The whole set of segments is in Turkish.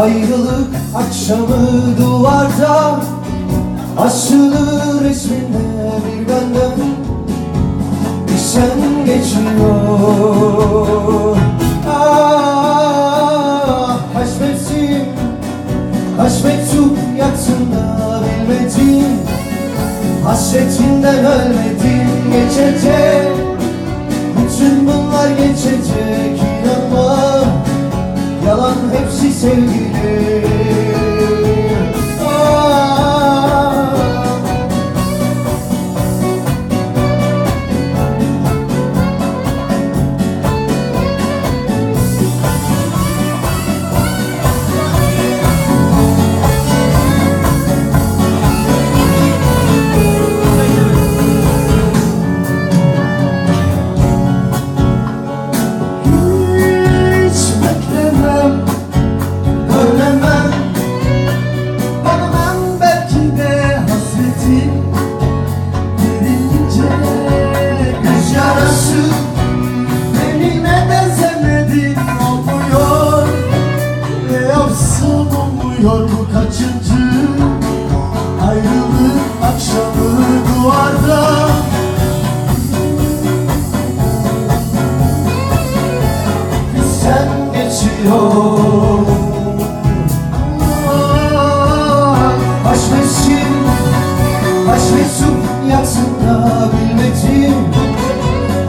Ayrılık akşamı duvarda asılı resminde bir benden bir sen geçiyor. Ah, kaç mevsim, kaç mektup yaksın da bilmedim, hasretinden ölmedim. Geçecek, bütün bunlar geçecek, inanma, yalan hepsi sevgili. Bu kaçıncı ayrılık akşamı duvarda? Sen geçiyor. Kaç mevsim, kaç mektup yaksın da bilmedim,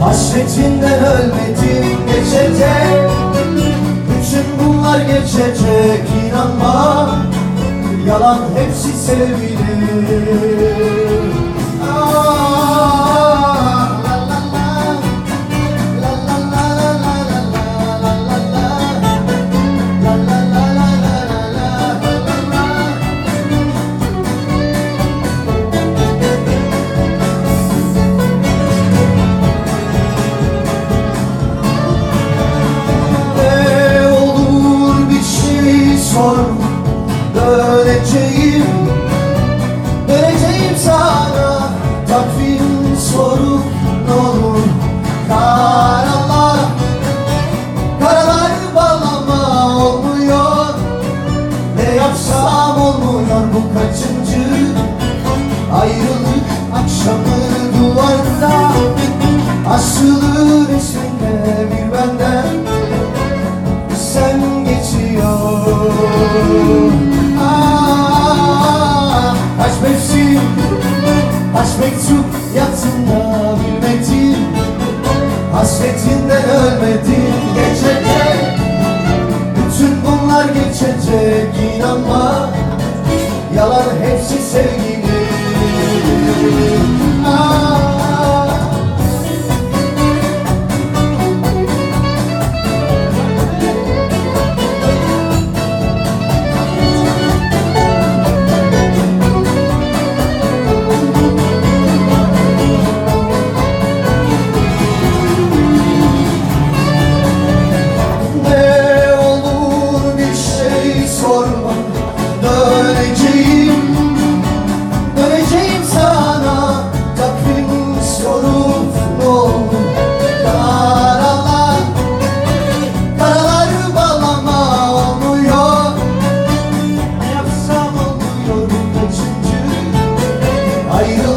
hasretinden ölmedim. Geçecek, bütün bunlar geçecek, inanma, yalan hepsi sevgili. Döneceğim, döneceğim sana, takvim sorup ne olur. Karalar, karalar bağlama olmuyor, ne yapsam olmuyor. Bu kaçıncı ayrılık akşamı duvarda asılı resminde bir benden sen geçiyor. Kaç mevsim, kaç mektup yaksın da bilmedim, hasretinden ölmedim. Geçecek, bütün bunlar geçecek, inanma, yalan hepsi sevgili. Döneceğim, döneceğim sana, takvim sorup ne olur. Karalar, karalar bağlama olmuyor, ne yapsam olmuyor. Bu kaçıncı ayrılık